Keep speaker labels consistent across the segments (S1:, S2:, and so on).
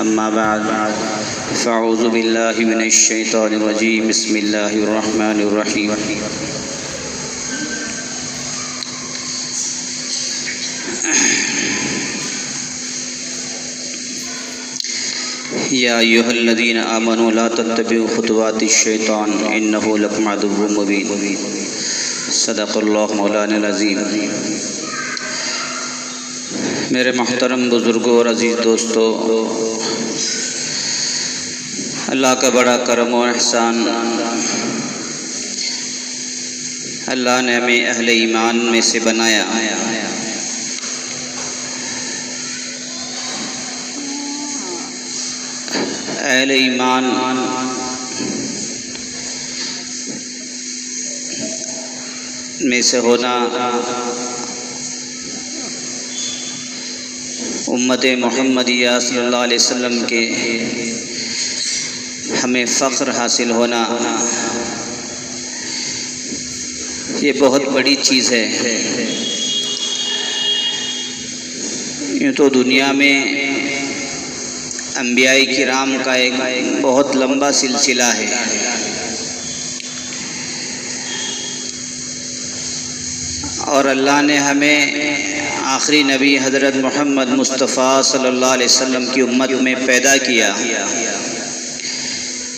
S1: أما بعد فأعوذ بالله من الشيطان الرجيم بسم الله الرحمن الرحيم يا أيها الذين آمنوا لا تتبعوا خطوات الشيطان إنه لكم عدو مبين صدق اللہ مولانا العظیم۔ میرے محترم بزرگوں اور عزیز دوستو، اللہ کا بڑا کرم و احسان، اللہ نے ہمیں اہل ایمان میں سے بنایا۔ اہل ایمان میں سے ہونا امت محمدیہ صلی اللہ علیہ وسلم کے ہمیں فخر حاصل ہونا، یہ بہت بڑی چیز ہے۔ یوں تو دنیا میں انبیاء کرام کا ایک بہت لمبا سلسلہ ہے، اور اللہ نے ہمیں آخری نبی حضرت محمد مصطفیٰ صلی اللہ علیہ وسلم کی امت میں پیدا کیا۔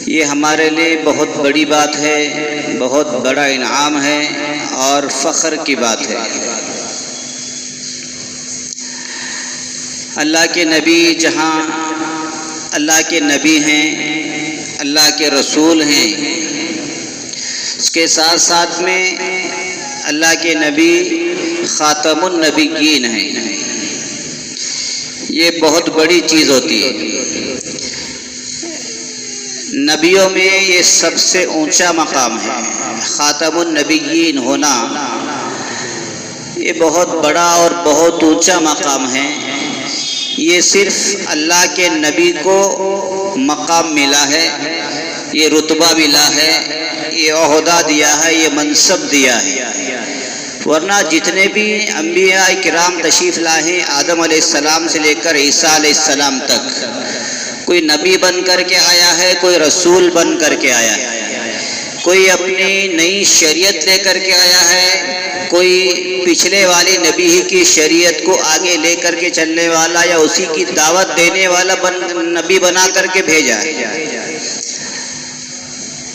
S1: یہ ہمارے لیے بہت بڑی بات ہے، بہت بڑا انعام ہے اور فخر کی بات ہے۔ اللہ کے نبی جہاں اللہ کے نبی ہیں، اللہ کے رسول ہیں، اس کے ساتھ ساتھ میں اللہ کے نبی خاتم النبیین ہیں۔ یہ بہت بڑی چیز ہوتی ہے۔ نبیوں میں یہ سب سے اونچا مقام ہے، خاتم النبیین ہونا یہ بہت بڑا اور بہت اونچا مقام ہے۔ یہ صرف اللہ کے نبی کو مقام ملا ہے، یہ رتبہ ملا ہے، یہ عہدہ دیا ہے، یہ منصب دیا ہے، ورنہ جتنے بھی انبیاء کرام تشریف لائے آدم علیہ السلام سے لے کر عیسیٰ علیہ السلام تک، کوئی نبی بن کر کے آیا ہے، کوئی رسول بن کر کے آیا ہے، کوئی اپنی نئی شریعت لے کر کے آیا ہے، کوئی پچھلے والی نبی ہی کی شریعت کو آگے لے کر کے چلنے والا یا اسی کی دعوت دینے والا نبی بنا کر کے بھیجا ہے۔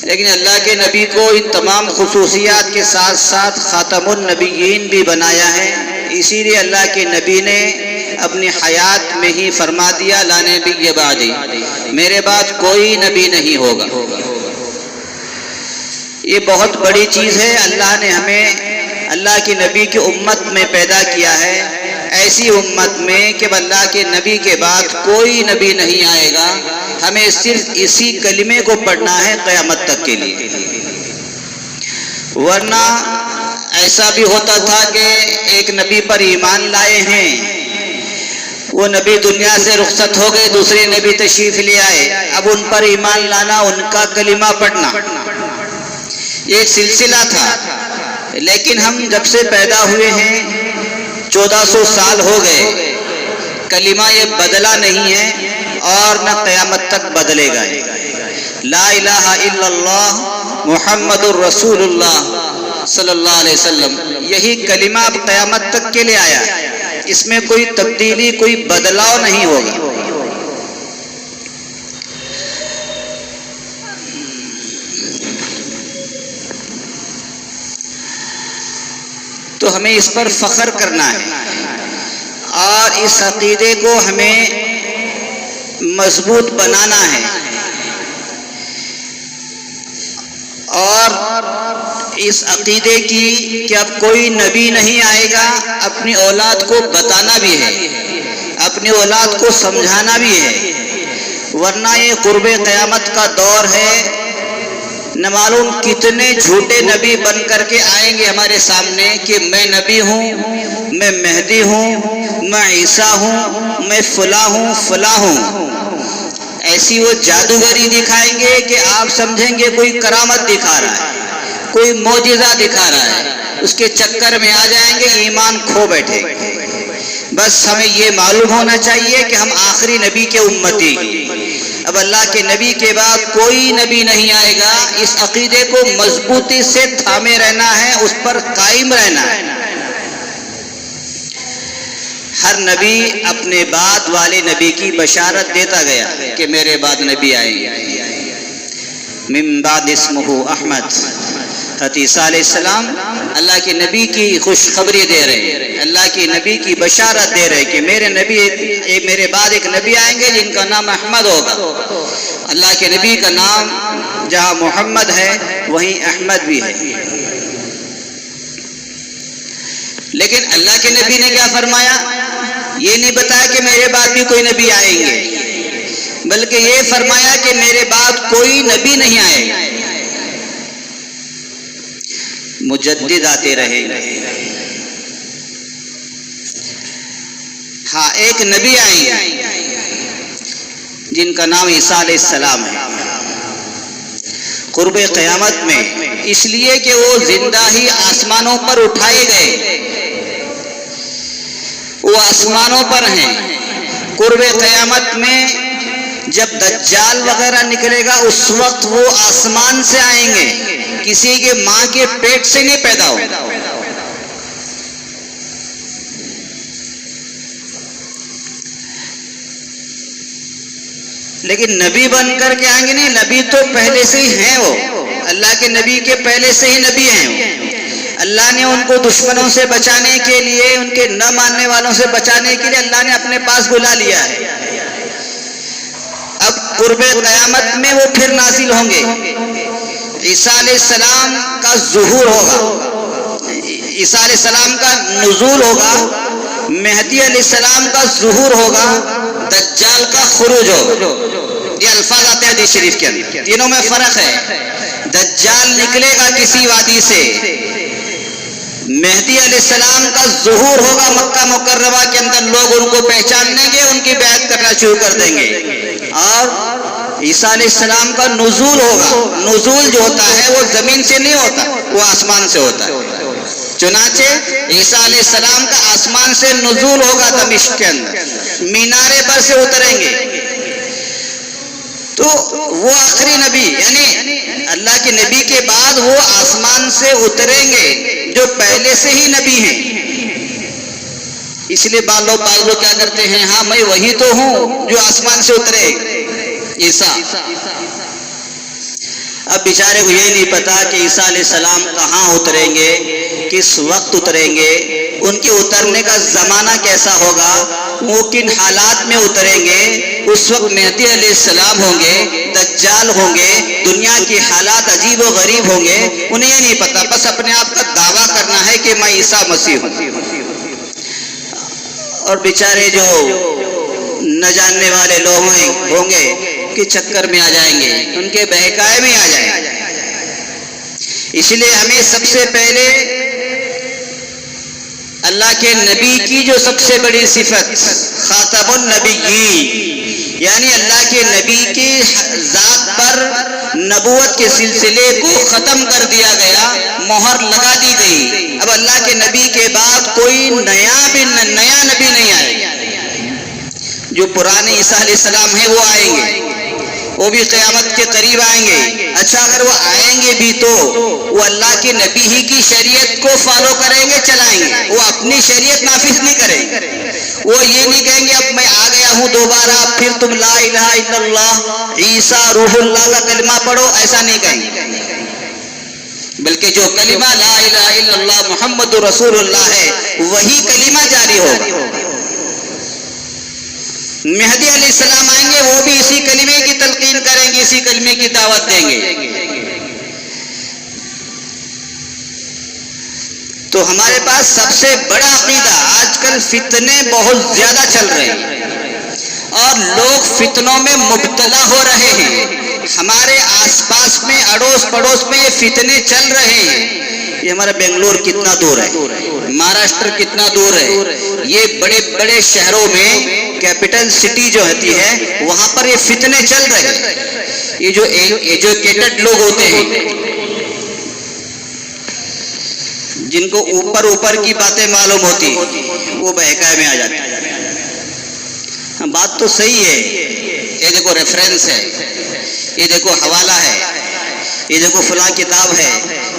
S1: لیکن اللہ کے نبی کو ان تمام خصوصیات کے ساتھ ساتھ خاتم النبیین بھی بنایا ہے۔ اسی لیے اللہ کے نبی نے اپنی حیات میں ہی فرما دیا، لا نبی بعدی، میرے بعد کوئی نبی نہیں ہوگا۔ یہ بہت بڑی چیز ہے۔ اللہ نے ہمیں اللہ کی نبی کی امت میں پیدا کیا ہے، ایسی امت میں کہ اللہ کے نبی کے بعد کوئی نبی نہیں آئے گا۔ ہمیں صرف اسی کلمے کو پڑھنا ہے قیامت تک کے لیے، ورنہ ایسا بھی ہوتا تھا کہ ایک نبی پر ایمان لائے ہیں، وہ نبی دنیا سے رخصت ہو گئے، دوسرے نبی تشریف لے آئے، اب ان پر ایمان لانا، ان کا کلمہ پڑھنا، یہ ایک سلسلہ تھا۔ لیکن ہم جب سے پیدا ہوئے ہیں 1400 سال ہو گئے، کلمہ یہ بدلا نہیں ہے اور نہ قیامت تک بدلے گا۔ لا الہ الا اللہ محمد الرسول اللہ صلی اللہ علیہ وسلم، یہی کلمہ اب قیامت تک کے لیے آیا، اس میں کوئی تبدیلی، کوئی بدلاؤ نہیں ہوگا۔ تو ہمیں اس پر فخر کرنا ہے اور اس عقیدے کو ہمیں مضبوط بنانا ہے، اور اس عقیدے کی کہ اب کوئی نبی نہیں آئے گا، اپنی اولاد کو بتانا بھی ہے، اپنی اولاد کو سمجھانا بھی ہے، ورنہ یہ قرب قیامت کا دور ہے، نہ معلوم کتنے جھوٹے نبی بن کر کے آئیں گے ہمارے سامنے کہ میں نبی ہوں، میں مہدی ہوں، میں عیسیٰ ہوں، میں فلاں ہوں فلاں ہوں۔ ایسی وہ جادوگری دکھائیں گے کہ آپ سمجھیں گے کوئی کرامت دکھا رہا ہے، کوئی معجزہ دکھا رہا ہے، اس کے چکر میں آ جائیں گے، ایمان کھو بیٹھے گے۔ بس ہمیں یہ معلوم ہونا چاہیے کہ ہم آخری نبی کے امتی ہیں، اب اللہ کے نبی کے بعد کوئی نبی نہیں آئے گا۔ اس عقیدے کو مضبوطی سے تھامے رہنا ہے، اس پر قائم رہنا ہے۔ ہر نبی اپنے بعد والے نبی کی بشارت دیتا گیا کہ میرے بعد نبی آئیں گے۔ من بعد اسمہ احمد، حضرت عیسیٰ علیہ السلام اللہ کے نبی کی خوشخبری دے رہے ہیں، اللہ کی نبی کی بشارت دے رہے ہیں کہ میرے بعد ایک نبی آئیں گے جن کا نام احمد ہوگا۔ اللہ کے نبی کا نام جہاں محمد ہے وہیں احمد بھی ہے۔ لیکن اللہ کے نبی نے کیا فرمایا؟ یہ نہیں بتایا کہ میرے بعد بھی کوئی نبی آئیں گے، بلکہ یہ فرمایا کہ میرے بعد کوئی نبی نہیں آئے گا، مجدد آتے رہیں گے۔ ہاں، ایک نبی آئیں گے جن کا نام عیسیٰ علیہ السلام ہے قرب قیامت میں، اس لیے کہ وہ زندہ ہی آسمانوں پر اٹھائے گئے، وہ آسمانوں پر ہیں۔ قرب قیامت میں جب دجال وغیرہ نکلے گا اس وقت وہ آسمان سے آئیں گے، کسی کے ماں کے پیٹ سے نہیں پیدا ہو۔ لیکن نبی بن کر کے آئیں گے نہیں، نبی تو پہلے سے ہی ہیں، وہ اللہ کے نبی کے پہلے سے ہی نبی ہیں۔ اللہ نے ان کو دشمنوں سے بچانے کے لیے، ان کے نہ ماننے والوں سے بچانے کے لیے اللہ نے اپنے پاس بلا لیا ہے۔ اب قرب قیامت میں وہ پھر نازل ہوں گے، عیسیٰ علیہ السلام کا ظہور ہوگا، عیسیٰ علیہ السلام کا نزول ہوگا، مہدی علیہ السلام کا ظہور ہوگا، دجال کا خروج ہوگا۔ یہ الفاظ آتے ہیں حدیث شریف کے اندر، تینوں میں فرق ہے۔ دجال نکلے گا کسی وادی سے، مہدی علیہ السلام کا ظہور ہوگا مکہ مکرمہ کے اندر، لوگ ان کو پہچانیں گے، ان کی بیعت کرنا شروع کر دیں گے، اور عیسیٰ علیہ السلام کا نزول ہوگا۔ نزول جو ہوتا ہے وہ زمین سے نہیں ہوتا، وہ آسمان سے ہوتا ہے۔ چنانچہ عیسیٰ علیہ السلام کا آسمان سے نزول ہوگا، دمشق کے اندر مینارے پر سے اتریں گے، تو وہ آخری نبی یعنی اللہ کے نبی کے بعد وہ آسمان سے اتریں گے جو پہلے سے ہی نبی ہیں۔ اس لیے بعض لوگ کیا کرتے ہیں، ہاں میں وہی تو ہوں جو آسمان سے اترے، عیسیٰ۔ اب بیچارے کو یہ نہیں پتا کہ عیسیٰ علیہ السلام کہاں اتریں گے، کس وقت اتریں گے، ان کے اترنے کا زمانہ کیسا ہوگا، وہ کن حالات میں اتریں گے۔ اس وقت مہدی علیہ السلام ہوں گے، دجال ہوں گے، دنیا کی حالات عجیب و غریب ہوں گے، انہیں یہ نہیں پتا، بس اپنے آپ کا دعویٰ کرنا ہے کہ میں عیسیٰ مسیح ہوں۔ اور بیچارے جو نہ جاننے والے لوگ ہوں گے کہ چکر میں آ جائیں گے، ان کے بہکائے میں آ جائیں گے۔ اس لیے ہمیں سب سے پہلے اللہ کے نبی کی جو سب سے بڑی صفت خاتم النبیین، یعنی اللہ کے نبی کی ذات پر نبوت کے سلسلے کو ختم کر دیا گیا، مہر لگا دی گئی۔ اب اللہ کے نبی کے بعد کوئی نیا نبی نہیں آئے گا، جو پرانے عیسیٰ علیہ السلام ہیں وہ آئیں گے، وہ بھی قیامت کے قریب آئیں گے۔ اچھا، اگر وہ آئیں گے بھی تو وہ اللہ کے نبی ہی کی شریعت کو فالو کریں گے، چلائیں گے، وہ اپنی شریعت نافذ نہیں کریں گے۔ وہ یہ نہیں کہیں گے اب میں آ گیا ہوں دوبارہ، پھر تم لا الہ الا اللہ عیسیٰ روح اللہ کا کلمہ پڑھو، ایسا نہیں کہیں گے، بلکہ جو کلمہ لا الہ الا اللہ محمد رسول اللہ ہے وہی کلمہ جاری ہوگا۔ مہدی علیہ السلام آئیں گے، وہ بھی اسی کلمے کی تلقین کریں گے، اسی کلمے کی دعوت دیں گے۔ تو ہمارے پاس سب سے بڑا عقیدہ، آج کل فتنے بہت زیادہ چل رہے ہیں اور لوگ فتنوں میں مبتلا ہو رہے ہیں۔ ہمارے آس پاس میں، اڑوس پڑوس میں یہ فتنے چل رہے ہیں۔ یہ ہمارا بنگلور کتنا دور ہے، مہاراشٹر کتنا دور ہے، یہ بڑے بڑے شہروں میں کیپٹل سٹی جو ہوتی ہے وہاں پر یہ فتنے چل رہے ہیں۔ یہ جو ایجوکیٹڈ لوگ ہوتے ہیں جن کو اوپر اوپر کی باتیں معلوم ہوتی وہ بہکائے میں آ جاتے ہیں. بات تو صحیح ہے، یہ دیکھو ریفرنس ہے، یہ دیکھو حوالہ ہے، یہ دیکھو فلاں کتاب ہے،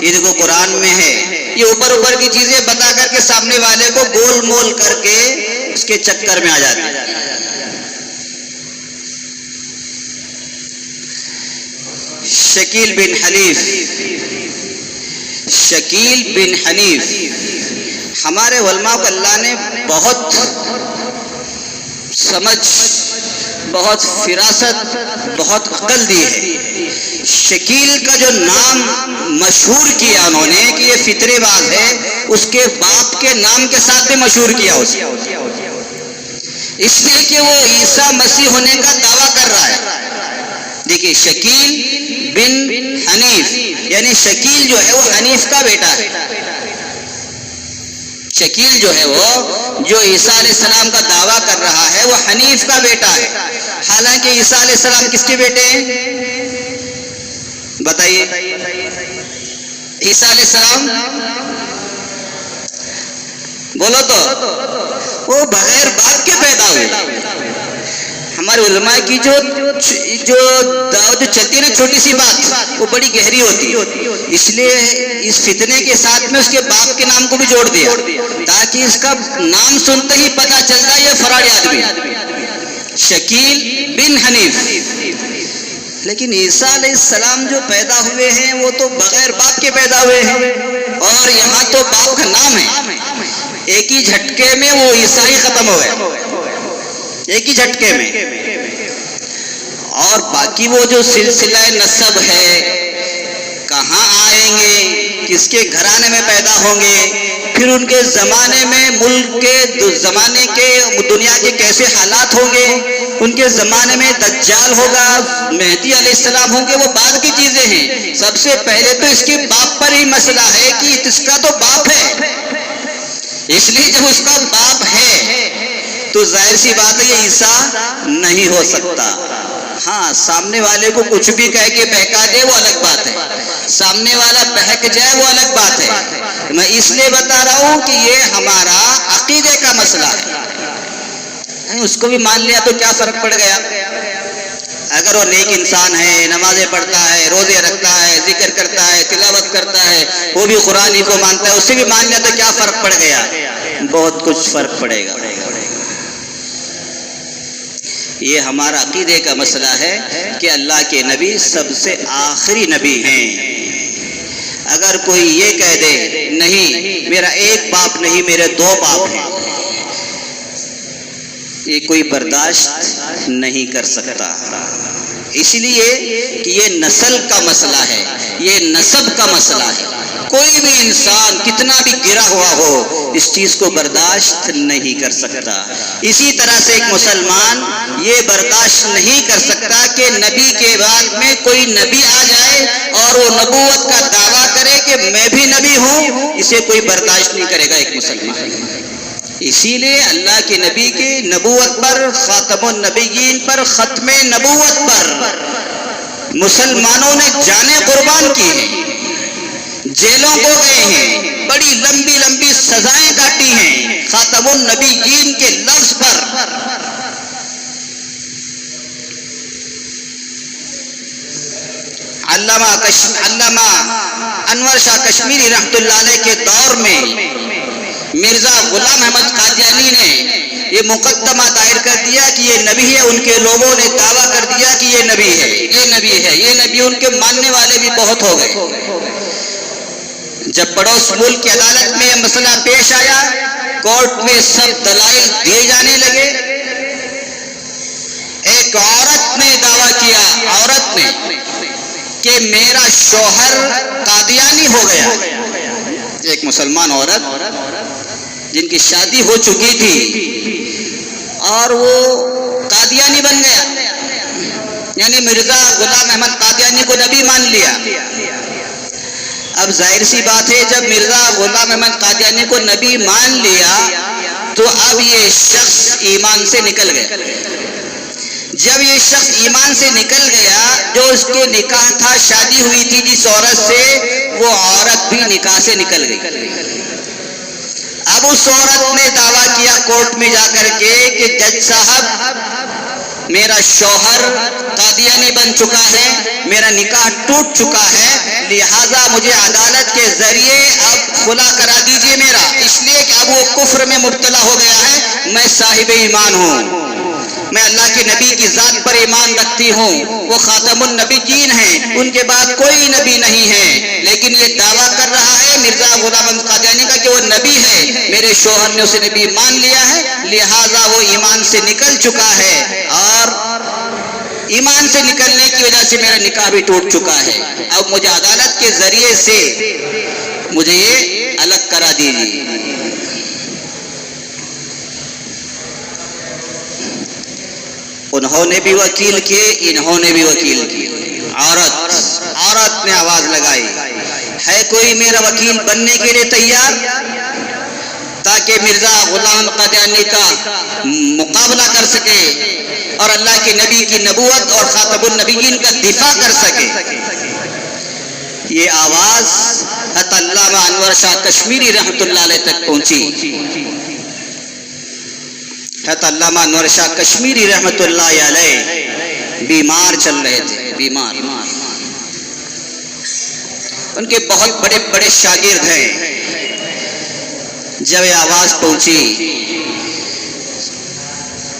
S1: یہ دیکھو قرآن میں ہے. یہ اوپر اوپر کی چیزیں بتا کر کے سامنے والے کو گول مول کر کے اس کے چکر میں آ جاتے ہیں. شکیل بن حنیف ہمارے علماء کو اللہ نے بہت سمجھ، بہت فراست، بہت عقل دی ہے. شکیل کا جو نام مشہور کیا انہوں نے کہ یہ فطرے باز ہے، اس کے باپ کے نام کے ساتھ بھی مشہور کیا اسے، اس لیے کہ وہ عیسیٰ مسیح ہونے کا دعویٰ کر رہا ہے. دیکھیے شکیل بن حنیف یعنی شکیل جو ہے وہ حنیف کا بیٹا ہے. شکیل جو ہے وہ جو عیسیٰ علیہ السلام کا دعویٰ کر رہا ہے وہ حنیف کا بیٹا ہے. حالانکہ عیسیٰ علیہ السلام کس کے بیٹے ہیں بتائیے؟ عیسیٰ علیہ السلام بولو تو وہ بغیر باپ کے پیدا ہوئے. ہمارے علماء کی جو چلتی ہے نا چھوٹی سی بات وہ بڑی گہری ہوتی ہے، اس لیے اس فتنے کے ساتھ میں اس کے باپ کے نام کو بھی جوڑ دیا تاکہ اس کا نام سنتے ہی پتہ چل جائے یہ فراڈی آدمی شکیل بن حنیف. لیکن عیسیٰ علیہ السلام جو پیدا ہوئے ہیں وہ تو بغیر باپ کے پیدا ہوئے ہیں، اور یہاں تو باپ کا نام ہے. ایک ہی جھٹکے میں وہ عیسائی ختم ہو گئے، ایک ہی جھٹکے میں. اور باقی وہ جو سلسلہ نسب ہے کہاں آئیں گے، کس کے گھرانے میں پیدا ہوں گے، پھر ان کے زمانے میں ملک کے زمانے کے دنیا کے کیسے حالات ہوں گے، ان کے زمانے میں دجال ہوگا، مہدی علیہ السلام ہوں گے، وہ بعد کی چیزیں ہیں. سب سے پہلے تو اس کے باپ پر ہی مسئلہ ہے کہ اس کا تو باپ ہے، اس لیے جب اس کا باپ ہے تو ظاہر سی بات ہے یہ عیسیٰ نہیں ہو سکتا. ہاں سامنے والے کو کچھ بھی کہہ کے بہکا دے وہ الگ بات ہے، سامنے والا بہک جائے وہ الگ بات ہے. میں اس لیے بتا رہا ہوں کہ یہ ہمارا عقیدے کا مسئلہ ہے. اس کو بھی مان لیا تو کیا فرق پڑ گیا؟ اگر وہ نیک انسان ہے، نمازیں پڑھتا ہے، روزے رکھتا ہے، ذکر کرتا ہے، تلاوت کرتا ہے، وہ بھی قرآن ہی کو مانتا ہے، اسے بھی مان لیا تو کیا فرق پڑ گیا؟ بہت کچھ فرق پڑے گا. یہ ہمارا عقیدے کا مسئلہ ہے کہ اللہ کے نبی سب سے آخری نبی ہیں. اگر کوئی یہ کہہ دے نہیں میرا ایک باپ نہیں میرے دو باپ ہیں، یہ کوئی برداشت نہیں کر سکتا. اس لیے کہ یہ نسل کا مسئلہ ہے، یہ نسب کا مسئلہ ہے. کوئی بھی انسان کتنا بھی گرا ہوا ہو اس چیز کو برداشت نہیں کر سکتا. اسی طرح سے ایک مسلمان یہ برداشت نہیں کر سکتا کہ نبی کے بعد میں کوئی نبی آ جائے اور وہ نبوت کا دعویٰ کرے کہ میں بھی نبی ہوں، اسے کوئی برداشت نہیں کرے گا ایک مسلمان. اسی لیے اللہ کے نبی کی نبوت پر، خاتم النبیین پر، ختم نبوت پر مسلمانوں نے جانیں قربان کی ہیں، جیلوں کو گئے ہیں، بڑی لمبی لمبی سزائیں کاٹی ہیں خاتم النبیین کے لفظ پر. علامہ انور شاہ کشمیری رحمۃ اللہ علیہ کے دور میں مرزا غلام احمد قادیانی نے یہ مقدمہ دائر کر دیا کہ یہ نبی ہے. ان کے لوگوں نے دعویٰ کر دیا کہ یہ نبی ہے، یہ نبی ہے، یہ نبی. ان کے ماننے والے بھی بہت ہو گئے. جب پڑوس ملک کی عدالت میں یہ مسئلہ پیش آیا، کورٹ میں سب دلائل دیے جانے لگے. ایک عورت نے دعویٰ کیا، عورت نے، کہ میرا شوہر قادیانی ہو گیا. ایک مسلمان عورت جن کی شادی ہو چکی تھی اور وہ قادیانی بن گیا، یعنی مرزا غلام احمد قادیانی کو نبی مان لیا. اب ظاہر سی بات ہے جب مرزا غلام احمد قادیانی کو نبی مان لیا تو اب یہ شخص ایمان سے نکل گیا. جب یہ شخص ایمان سے نکل گیا، جو اس کے نکاح تھا، شادی ہوئی تھی جس عورت سے، وہ عورت بھی نکاح سے نکل گئی۔ اب اس عورت نے دعویٰ کیا کورٹ میں جا کر کے کہ جج صاحب، میرا شوہر قادیانی بن چکا ہے، میرا نکاح ٹوٹ چکا ہے، لہٰذا مجھے عدالت کے ذریعے اب خلا کرا دیجئے میرا، اس لیے کہ اب وہ کفر میں مبتلا ہو گیا ہے، میں صاحب ایمان ہوں، میں اللہ کے نبی کی ذات پر ایمان رکھتی ہوں، وہ خاتم النبیین ہیں، ان کے بعد کوئی نبی نہیں ہے، لیکن یہ دعویٰ کر رہا ہے مرزا غلام احمد قادیانی کا کہ وہ نبی ہے، میرے شوہر نے اسے نبی مان لیا ہے، لہٰذا وہ ایمان سے نکل چکا ہے، اور ایمان سے نکلنے کی وجہ سے میرا نکاح بھی ٹوٹ چکا ہے، اب مجھے عدالت کے ذریعے سے مجھے یہ الگ کرا دیجیے۔ انہوں نے بھی وکیل کیے، انہوں نے بھی وکیل کیے۔ عورت نے آواز لگائی، ہے کوئی میرا وکیل بننے کے لیے تیار، تاکہ مرزا غلام قادیانی کا مقابلہ کر سکے اور اللہ کے نبی کی نبوت اور خاتم النبیین کا دفاع کر سکے۔ یہ آواز حضرت علامہ انور شاہ کشمیری رحمۃ اللہ علیہ تک پہنچی۔ حضرت علامہ انور شاہ کشمیری رحمۃ اللہ علیہ بیمار چل رہے تھے، بیمار، ان کے بہت بڑے بڑے شاگرد ہیں۔ جب یہ آواز پہنچی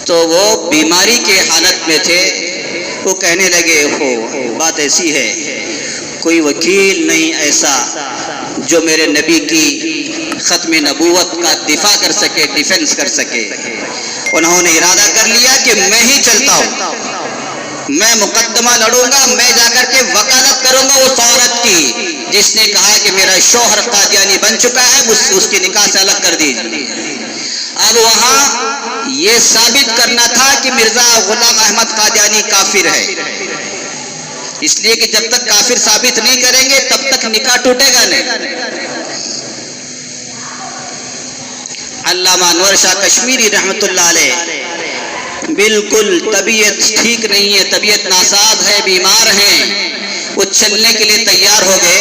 S1: تو وہ بیماری کے حالت میں تھے، وہ کہنے لگے، ہو بات ایسی ہے، کوئی وکیل نہیں ایسا جو میرے نبی کی ختم نبوت کا دفاع کر سکے، ڈیفنس کر سکے۔ انہوں نے ارادہ کر لیا کہ میں ہی چلتا ہوں، میں مقدمہ لڑوں گا، میں جا کر کے وکالت کروں گا اس عورت کی جس نے کہا کہ میرا شوہر قادیانی بن چکا ہے، اس کے نکاح سے الگ کر دیجیے۔ اب وہاں یہ ثابت کرنا تھا کہ مرزا غلام احمد قادیانی کافر ہے، اس لیے کہ جب تک کافر ثابت نہیں کریں گے تب تک نکاح ٹوٹے گا نہیں۔ علامہ انور شاہ کشمیری رحمۃ اللہ علیہ بالکل طبیعت ٹھیک نہیں ہے، طبیعت ناساز ہے، بیمار ہیں، وہ چلنے کے لیے تیار ہو گئے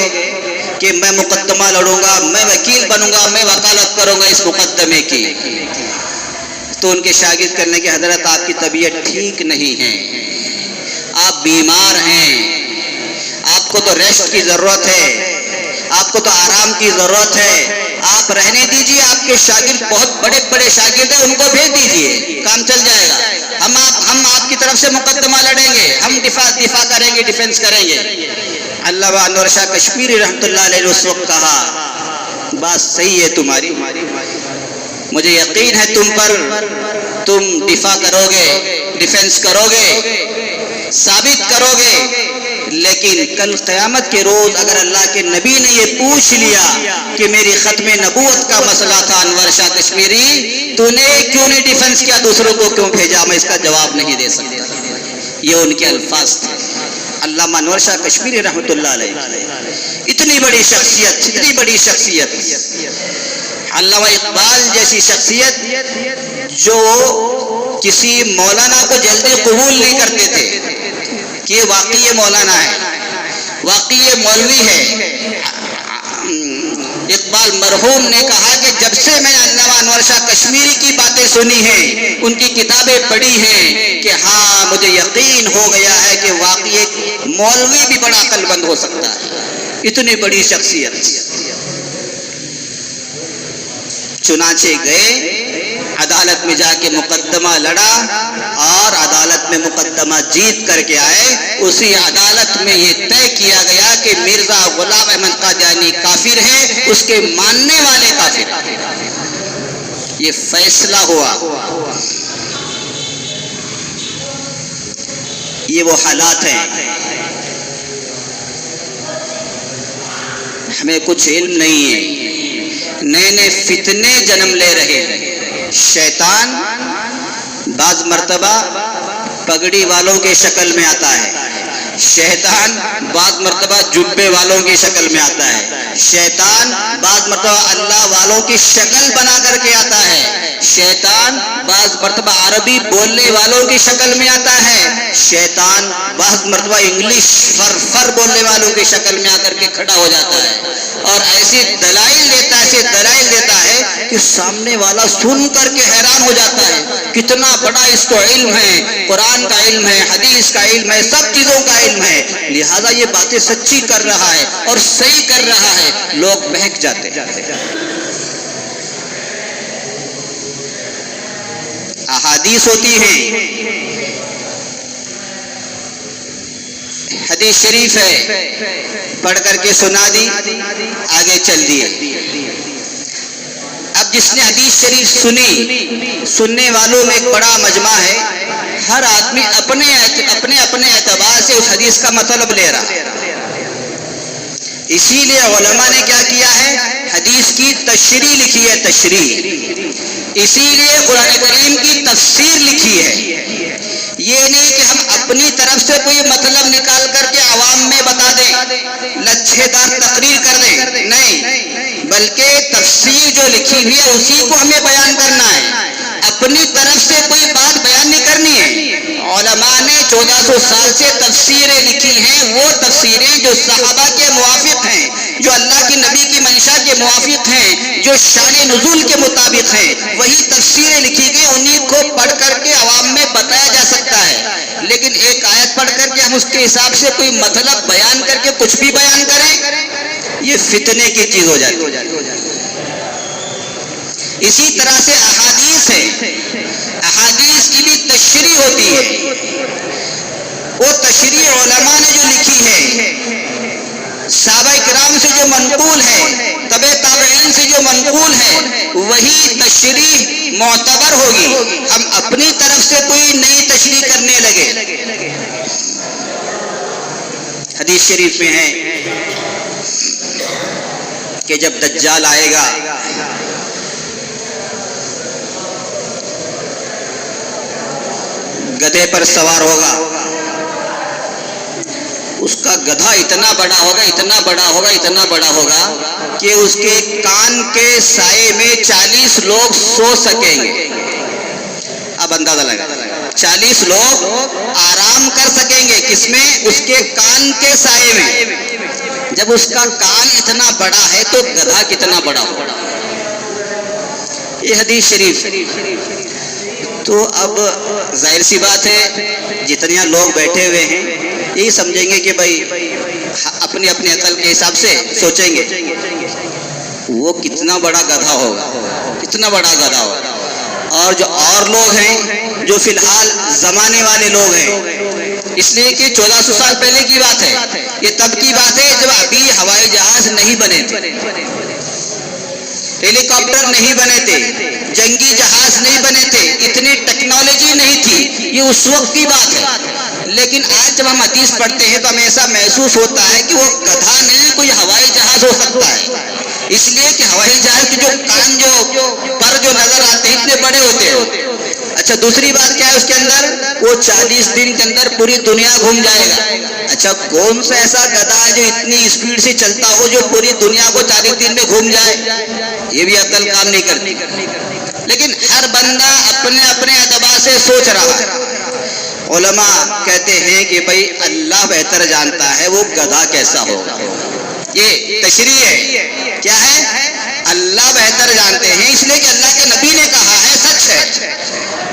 S1: کہ میں مقدمہ لڑوں گا، میں وکیل بنوں گا، میں وکالت کروں گا اس مقدمے کی۔ تو ان کے شاگرد کرنے کے، حضرت آپ کی طبیعت ٹھیک نہیں ہے، آپ بیمار ہیں، آپ کو تو ریسٹ کی ضرورت ہے، آپ کو تو آرام کی ضرورت ہے، آپ رہنے دیجئے، آپ کے شاگرد بہت بڑے بڑے شاگرد ہیں، ان کو بھیج دیجئے، کام چل جائے گا، ہم آپ کی طرف سے مقدمہ لڑیں گے، ہم دفاع کریں گے، ڈیفنس کریں گے۔ علامہ انور شاہ کشمیری رحمۃ اللہ علیہ نے اس وقت کہا، بات صحیح ہے تمہاری، مجھے یقین ہے تم پر، تم دفاع کرو گے، ڈیفنس کرو گے، ثابت کرو گے، لیکن کل قیامت کے روز اگر اللہ کے نبی نے یہ پوچھ لیا کہ میری ختم نبوت کا مسئلہ تھا انور شاہ کشمیری، تو نے کیوں نہیں ڈیفنس کیا، دوسروں کو کیوں بھیجا، میں اس کا جواب نہیں دے سکتا۔ یہ ان کے الفاظ تھے۔ علامہ انور شاہ کشمیری رحمۃ اللہ علیہ، اتنی بڑی شخصیت، اتنی بڑی شخصیت، علامہ اقبال جیسی شخصیت جو کسی مولانا کو جلدی قبول نہیں کرتے تھے کہ یہ واقعی یہ مولانا ہے، واقعی یہ مولوی ہے۔ اقبال مرحوم نے کہا کہ جب سے میں نے علامہ انور شاہ کشمیری کی باتیں سنی ہیں، ان کی کتابیں پڑھی ہیں، کہ ہاں مجھے یقین ہو گیا ہے کہ واقعی ایک مولوی بھی بڑا عقل مند ہو سکتا ہے، اتنی بڑی شخصیت۔ چنانچہ گئے، عدالت میں جا کے مقدمہ لڑا اور عدالت میں مقدمہ جیت کر کے آئے۔ اسی عدالت میں یہ طے کیا گیا کہ مرزا غلام احمد قادیانی کافر ہے، اس کے ماننے والے کافر ہیں، یہ فیصلہ ہوا۔ یہ وہ حالات ہیں، ہمیں کچھ علم نہیں ہے، نئے نئے فتنے جنم لے رہے ہیں۔ شیطان بعض مرتبہ پگڑی والوں کے شکل میں آتا ہے، شیطان بعض مرتبہ جبے والوں کی شکل میں آتا ہے، شیطان بعض مرتبہ اللہ والوں کی شکل بنا کر کے آتا ہے، شیطان بعض مرتبہ عربی بولنے والوں کی شکل میں آتا ہے، شیطان بعض مرتبہ انگلش فر بولنے والوں کی شکل میں آ کر کے کھڑا ہو جاتا ہے اور ایسے دلائل دیتا ہے کہ سامنے والا سن کر کے حیران ہو جاتا ہے کتنا بڑا اس کو علم ہے، قرآن کا علم ہے، حدیث کا علم ہے، سب چیزوں کا علم ہے، لہذا یہ باتیں سچی کر رہا ہے اور صحیح کر رہا ہے، لوگ بہک جاتے ہیں۔ احادیث ہوتی ہیں، حدیث شریف ہے، پڑھ کر کے سنا دی، آگے چل دیے۔ اب جس نے حدیث شریف سنی، سننے والوں میں ایک بڑا مجمع ہے، ہر آدمی اپنے اعتبار سے اس حدیث کا مطلب لے رہا ہے، اسی لیے علماء نے کیا کیا ہے، حدیث کی تشریح لکھی ہے، تشریح، اسی لیے قرآن کریم کی تفسیر لکھی ہے۔ یہ نہیں کہ ہم اپنی طرف سے کوئی مطلب نکال کر کے عوام میں بتا دیں، لچھے دار تقریر کر دیں، نہیں، بلکہ تفسیر جو لکھی ہوئی ہے اسی کو ہمیں بیان کرنا ہے، اپنی طرف سے کوئی بات بیان نہیں کرنی ہے۔ علماء نے 1400 سال سے تفسیریں لکھی ہیں، وہ تفسیریں جو صحابہ کے موافق ہیں، جو اللہ کی نبی کی منشا کے موافق ہیں، جو شان نزول کے مطابق ہیں، وہی تفسیریں لکھی گئی، انہی کو پڑھ کر کے عوام میں بتایا جا سکتا ہے۔ لیکن ایک آیت پڑھ کر کے ہم اس کے حساب سے کوئی مطلب بیان کر کے کچھ بھی بیان کریں، یہ فتنے کی چیز ہو جاتی ہے۔ اسی طرح سے احادیث ہے، احادیث کی بھی تشریح ہوتی ہے، وہ تشریح علماء نے جو لکھی ہے، صحابہ کرام سے جو منقول ہے، تبع تابعین سے جو منقول ہے، وہی تشریح معتبر ہوگی، ہم اپنی طرف سے کوئی نئی تشریح کرنے لگے۔ حدیث شریف میں ہے کہ جب دجال آئے گا گدھے پر سوار ہوگا، اس کا گدھا اتنا بڑا ہوگا کہ اس کے کان کے سائے میں 40 لوگ سو سکیں گے۔ اب اندازہ لگا، 40 لوگ آرام کر سکیں گے، کس میں؟ اس کے کان کے سائے میں۔ جب اس کا کان اتنا بڑا ہے تو گدھا کتنا بڑا ہوگا؟ یہ حدیث شریف۔ تو اب ظاہر سی بات ہے جتنے لوگ بیٹھے ہوئے ہیں یہی سمجھیں گے کہ بھائی اپنی عقل کے حساب سے سوچیں گے وہ کتنا بڑا گدھا ہوگا، کتنا بڑا گدھا ہوگا۔ اور جو اور لوگ ہیں جو فی الحال زمانے والے لوگ ہیں، اس لیے کہ 1400 سال پہلے کی بات ہے، یہ تب کی بات ہے جب ابھی ہوائی جہاز نہیں بنے تھے، ہیلی کاپٹر نہیں بنے تھے، جنگی جہاز نہیں بنے تھے، اتنی ٹیکنالوجی نہیں تھی، یہ اس وقت کی بات ہے۔ لیکن آج جب ہم حدیث پڑھتے ہیں تو ہمیں ایسا محسوس ہوتا ہے کہ وہ گدھا نہیں کوئی ہوائی جہاز ہو سکتا ہے، اس لیے کہ ہوائی جہاز کے جو کان جو نظر آتے ہیں اتنے بڑے ہوتے ہیں۔ اچھا دوسری بات کیا ہے اس کے اندر؟ وہ 40 دن کے اندر پوری دنیا گھوم جائے گا۔ اچھا کون سا ایسا گدھا ہے جو اتنی اسپیڈ سے چلتا ہو جو پوری دنیا کو 40 دن میں گھوم جائے؟ یہ بھی عقل کام نہیں کرتی۔ لیکن ہر بندہ اپنے اعتبار سے سوچ رہا ہے۔ علماء کہتے ہیں کہ بھائی اللہ بہتر جانتا ہے وہ گدھا کیسا ہوگا، یہ تشریح ہے، کیا ہے؟ اللہ بہتر جانتے ہیں، اس لیے کہ اللہ کے نبی نے کہا ہے، سچ ہے،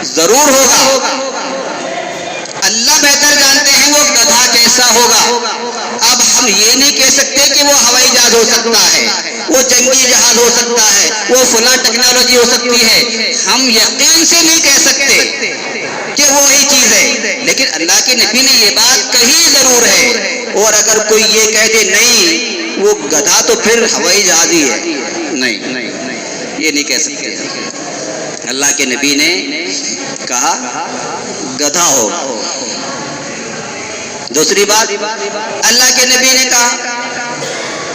S1: ضرور ہوگا۔ اللہ بہتر جانتے ہیں وہ گدھا کیسا ہوگا۔ اب ہم یہ نہیں کہہ سکتے کہ وہ ہوائی جہاز ہو سکتا ہے، وہ جنگی جہاز ہو سکتا ہے، وہ فلاں ٹیکنالوجی ہو سکتی ہے، ہم یقین سے نہیں کہہ سکتے کہ وہی چیز ہے، لیکن اللہ کے نبی نے یہ بات کہی ضرور ہے۔ اور اگر کوئی یہ کہہ دے نہیں وہ گدھا تو پھر ہوائی جہاز ہی ہے، نہیں، یہ نہیں کہہ سکتے۔ اللہ کے نبی نے کہا گدھا ہوگا۔ دوسری بات اللہ کے نبی نے کہا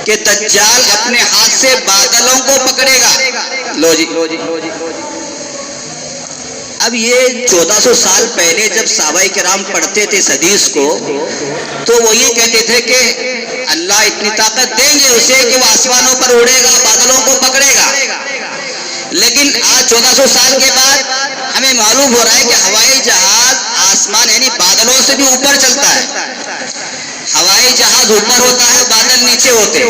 S1: کہ دجال اپنے ہاتھ سے بادلوں کو پکڑے گا۔ لو جی، اب یہ 1400 سال پہلے جب صحابہ کرام پڑھتے تھے اس حدیث کو تو وہ یہ کہتے تھے کہ اللہ اتنی طاقت دیں گے اسے کہ وہ آسمانوں پر اڑے گا، بادلوں کو پکڑے گا. لیکن آج 1400 سال کے بعد ہمیں معلوم ہو رہا ہے کہ ہوائی جہاز آسمان یعنی بادلوں سے بھی اوپر چلتا ہے. ہوائی جہاز اوپر ہوتا ہے، بادل نیچے ہوتے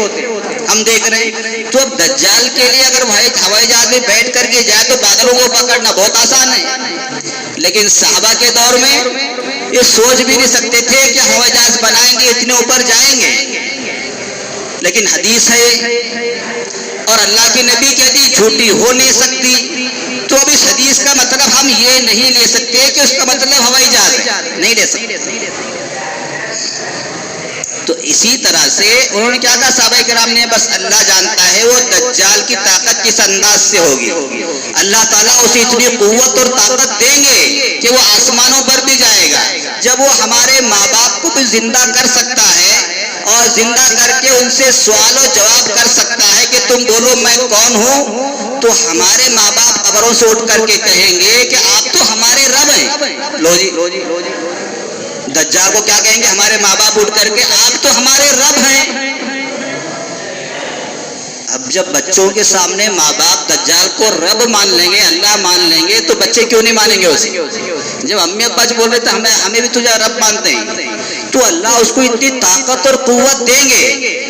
S1: ہم دیکھ رہے ہیں. تو اب دجال کے لیے اگر ہوائی جہاز میں بیٹھ کر کے جائے تو بادلوں کو پکڑنا بہت آسان ہے. لیکن صحابہ کے دور میں یہ سوچ بھی نہیں سکتے تھے کہ ہوائی جہاز بنائیں گے، اتنے اوپر جائیں گے. لیکن حدیث ہے اور اللہ کے نبی کی حدیث جھوٹی ہو نہیں سکتی. تو اب اس حدیث کا مطلب ہم یہ نہیں لے سکتے کہ اس کا مطلب ہوائی جہاز ہے، نہیں لے سکتے. تو اسی طرح سے انہوں نے کیا کہا صحابہ کرام نے، بس اللہ جانتا ہے وہ دجال کی طاقت کس انداز سے ہوگی. اللہ تعالیٰ اسے اتنی قوت اور طاقت دیں گے کہ وہ آسمانوں پر بھی جائے گا. جب وہ ہمارے ماں باپ کو بھی زندہ کر سکتا ہے اور زندہ کر کے ان سے سوال و جواب کر سکتا ہے کہ تم بولو میں کون ہوں، تو ہمارے ماں باپ قبروں سے اٹھ کر کے کہیں گے کہ آپ تو ہمارے رب ہیں. لو جی دجال کو کیا کہیں گے ہمارے ماں باپ اٹھ کر کے، آپ تو ہمارے رب ہیں. اب جب بچوں کے سامنے ماں باپ دجال کو رب مان لیں گے، اللہ مان لیں گے، تو بچے کیوں نہیں مانیں گے اسے؟ جب امی ابا بول رہے تھے ہمیں بھی تجھے رب مانتے ہیں، تو اللہ اس کو اتنی طاقت اور قوت دیں گے.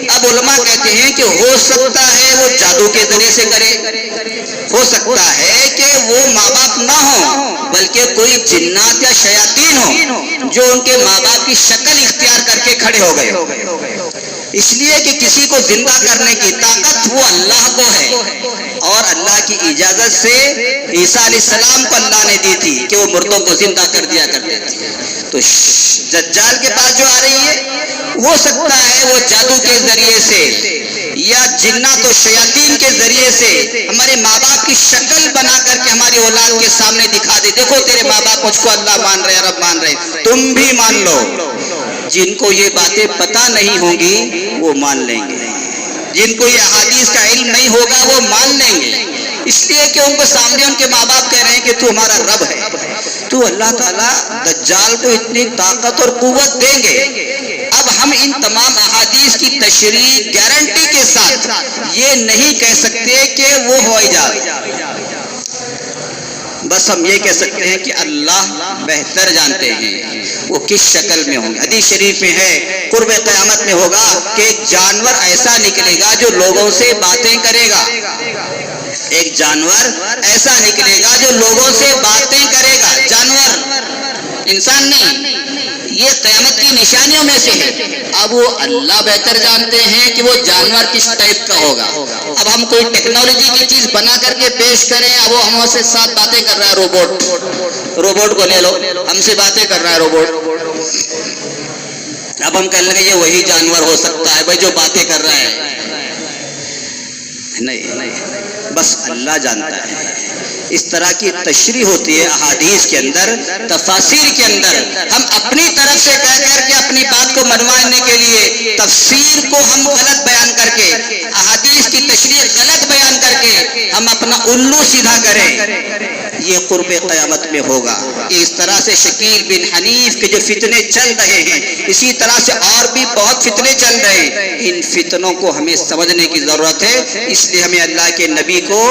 S1: اب علماء کہتے ہیں کہ ہو سکتا ہے وہ جادو کے ذریعے سے کرے، ہو سکتا ہے کہ وہ ماں باپ نہ ہوں بلکہ کوئی جنات یا شیاطین ہوں جو ان کے ماں باپ کی شکل اختیار کر کے کھڑے ہو گئے. اس لیے کہ کسی کو زندہ کرنے کی طاقت وہ اللہ کو ہے، اور اللہ کی اجازت سے عیسیٰ علیہ السلام کو اللہ نے دی تھی کہ وہ مردوں کو زندہ کر دیا کرتے تھے. تو دجال کے پاس جو آ رہی ہے ہو سکتا ہے وہ جادو کے ذریعے سے یا جنات و شیاطین کے ذریعے سے ہمارے ماں باپ کی شکل بنا کر کے ہماری اولاد کے سامنے دکھا دے، دیکھو تیرے ماں باپ مجھ کو اللہ مان رہے ہیں، رب مان رہے ہیں، تم بھی مان لو. جن کو یہ باتیں پتہ نہیں ہوں گی وہ مان لیں گے، جن کو یہ احادیث کا علم نہیں ہوگا وہ مان لیں گے، اس لیے کہ ان کو سامنے ان کے ماں باپ کہہ رہے ہیں کہ تو ہمارا رب ہے. تو اللہ تعالیٰ دجال کو اتنی طاقت اور قوت دیں گے. اب ہم ان تمام احادیث کی تشریح گارنٹی کے ساتھ یہ نہیں کہہ سکتے کہ وہ ہوائی جہاز، بس ہم یہ کہہ سکتے ہیں کہ اللہ بہتر جانتے ہیں وہ کس شکل میں ہوں گے. حدیث شریف میں ہے قرب قیامت میں ہوگا کہ ایک جانور ایسا نکلے گا جو لوگوں سے باتیں کرے گا. ایک جانور ایسا نکلے گا جو لوگوں سے باتیں کرے گا. جانور، انسان نہیں. یہ قیامت کی نشانیوں میں سے ہے. اب وہ اللہ بہتر جانتے ہیں کہ وہ جانور کس ٹائپ کا ہوگا. اب ہم کوئی ٹیکنالوجی کی چیز بنا کر کے پیش کریں، اب وہ ہم سے ساتھ باتیں کر رہا ہے. روبوٹ کو لے لو، ہم سے باتیں کر رہا ہے روبوٹ. اب ہم کہنے لگے یہ وہی جانور ہو سکتا ہے بھائی جو باتیں کر رہا ہے. نہیں، بس اللہ جانتا ہے. اس طرح کی تشریح ہوتی ہے احادیث کے اندر، تفاسیر کے اندر. ہم اپنی طرف سے کہہ کر کے اپنی بات کو منوانے کے لیے تفسیر کو ہم غلط بیان کر کے، احادیث کی تشریح غلط بیان کر کے ہم اپنا الو سیدھا کریں، یہ قرب قیامت میں ہوگا. اس طرح سے شکیل بن حنیف کے جو فتنے چل رہے ہیں، اسی طرح سے اور بھی بہت فتنے چل رہے ہیں. ان فتنوں کو ہمیں سمجھنے کی ضرورت ہے. اس لیے ہمیں اللہ کے نبی کو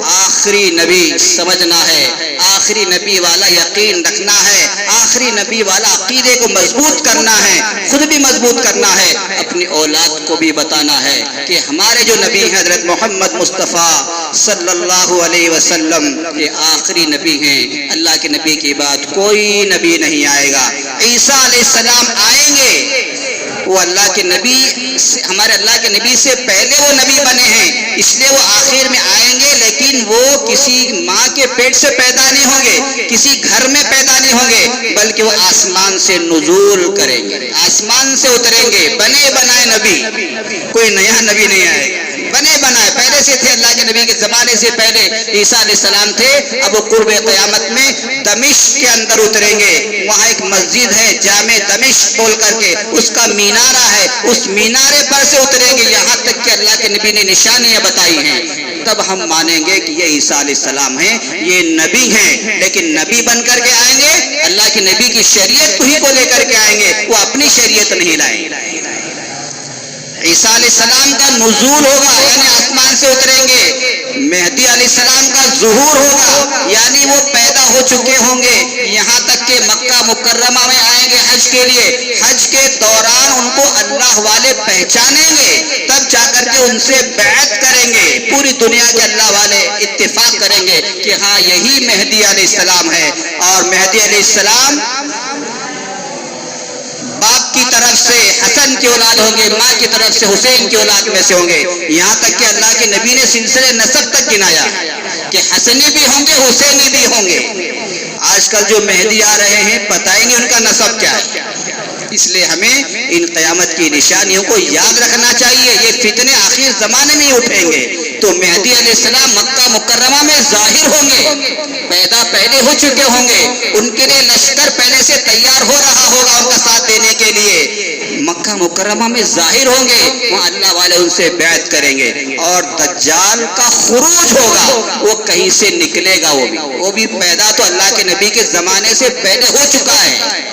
S1: آخری نبی سمجھنا ہے، آخری نبی والا یقین رکھنا ہے، آخری نبی والا عقیدے کو مضبوط کرنا ہے، خود بھی مضبوط کرنا ہے، اپنی اولاد کو بھی بتانا ہے کہ ہمارے جو نبی ہیں حضرت محمد مصطفیٰ صلی اللہ علیہ وسلم یہ آخری نبی ہیں. اللہ کے نبی کی بات کوئی نبی نہیں آئے گا. عیسیٰ علیہ السلام آئیں گے، وہ اللہ کے نبی، ہمارے اللہ کے نبی سے پہلے وہ نبی بنے ہیں، اس لیے وہ آخر میں آئیں گے. لیکن وہ کسی ماں کے پیٹ سے پیدا نہیں ہوں گے، کسی گھر میں پیدا نہیں ہوں گے، بلکہ وہ آسمان سے نزول کریں گے، آسمان سے اتریں گے. بنے بنائے نبی، کوئی نیا نبی نہیں آئے گا. بنے بنائے پہلے سے تھے. اللہ کے نبی کے زمانے سے پہلے عیسیٰ علیہ السلام تھے. اب وہ قرب قیامت میں دمشق کے اندر اتریں گے. وہاں ایک مسجد ہے جامع دمشق بول کر کے، اس کا مینارہ ہے، اس مینارے پر سے اتریں گے. یہاں تک کہ اللہ کے نبی نے نشانیاں بتائی ہیں. تب ہم مانیں گے کہ یہ عیسیٰ علیہ السلام ہیں، یہ نبی ہیں، لیکن نبی بن کر کے آئیں گے، اللہ کے نبی کی شریعت ہی کو لے کر کے آئیں گے، وہ اپنی شریعت نہیں لائیں گے۔ عیسیٰ علیہ السلام کا نزول ہوگا یعنی آسمان سے اتریں گے، مہدی علیہ السلام کا ظہور ہوگا یعنی وہ پیدا ہو چکے ہوں گے، یہاں تک کہ مکہ مکرمہ میں آئیں گے حج کے لیے، حج کے دوران ان کو اللہ والے پہچانیں گے، تب جا کر کے ان سے بیعت کریں گے، پوری دنیا کے اللہ والے اتفاق کریں گے کہ ہاں یہی مہدی علیہ السلام ہے۔ اور مہدی علیہ السلام باپ کی طرف سے حسن کی اولاد ہوں گے، ماں کی طرف سے حسین کی اولاد میں سے ہوں گے، یہاں تک کہ اللہ کے نبی نے سلسلے نسب تک گنایا کہ حسنی بھی ہوں گے حسینی بھی ہوں گے۔ آج کل جو مہدی آ رہے ہیں پتہ ہی نہیں ان کا نسب کیا ہے، اس لیے ہمیں ان قیامت کی نشانیوں کو یاد رکھنا چاہیے۔ یہ فتنے آخر زمانے میں ہی اٹھیں گے، تو مہدی علیہ السلام مکہ مکرمہ میں ظاہر ہوں گے، پیدا پہلے ہو چکے ہوں گے، ان کے لیے لشکر پہلے سے تیار ہو رہا ہوگا ان کا ساتھ دینے کے لیے، مکہ مکرمہ میں ظاہر ہوں گے، وہاں اللہ والے ان سے بیعت کریں گے۔ اور دجال کا خروج ہوگا، وہ کہیں سے نکلے گا، وہ بھی پیدا تو اللہ کے نبی کے زمانے سے پہلے ہو چکا ہے،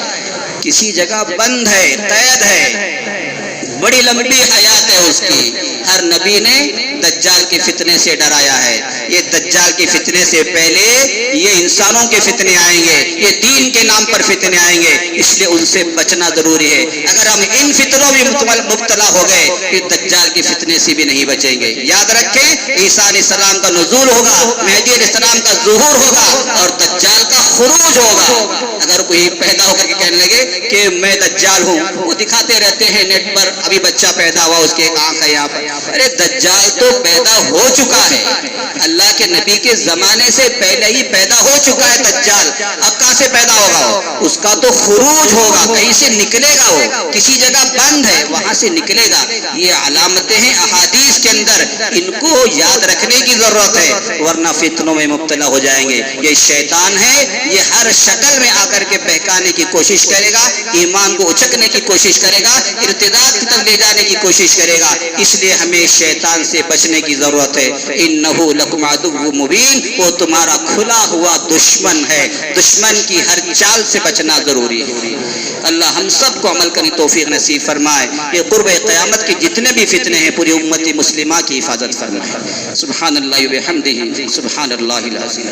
S1: کسی جگہ بند ہے، قید ہے، بڑی لمبی حیات ہے اس کی۔ ہر نبی نے دجال کے فتنے سے ڈرایا ہے، یہ دجال کے فتنے سے پہلے یہ انسانوں کے فتنے آئیں گے، یہ دین کے نام پر فتنے آئیں گے، اس لیے ان سے بچنا ضروری ہے۔ اگر ہم ان فتنوں میں مبتلا ہو گئے پھر دجال کے فتنے سے بھی نہیں بچیں گے۔ یاد رکھیں عیسیٰ علیہ السلام کا نزول ہوگا، مہدی علیہ السلام کا ظہور ہوگا اور دجال کا خروج ہوگا۔ اگر کوئی پیدا ہو کر کے کہنے لگے کہ میں دجال ہوں، وہ دکھاتے رہتے ہیں نیٹ پر، ابھی بچہ پیدا ہوا اس کے ایک آنکھ ہے یہاں پر، ارے دجال تو پیدا ہو چکا ہے، اللہ کے نبی کے زمانے سے پہلے ہی پیدا ہو چکا ہے دجال، اب کہاں سے پیدا ہوگا؟ اس کا تو خروج ہوگا، کہیں سے نکلے گا، وہ کسی جگہ بند ہے وہاں سے نکلے گا۔ یہ علامتیں ہیں احادیث کے اندر، ان کو یاد رکھنے کی ضرورت ہے، ورنہ فتنوں میں مبتلا ہو جائیں گے۔ یہ شیطان ہے، یہ ہر شکل میں آ کر کے بہکانے کی کوشش کرے گا، ایمان کو اچکنے کی کوشش کرے گا، ارتداد کی طرف لے جانے کی کوشش کرے گا، اس لیے ہمیں شیطان سے بچنے کی ضرورت ہے۔ انہو لکم عدو مبین، وہ تمہارا کھلا ہوا دشمن ہے، دشمن کی ہر چال سے بچنا ضروری ہے۔ اللہ ہم سب کو عمل کرنے توفیق نصیب فرمائے، یہ قرب قیامت کے جتنے بھی فتنے ہیں پوری امت مسلمہ کی حفاظت فرمائے۔ سبحان اللہ و بحمدہ، سبحان اللہ العظیم۔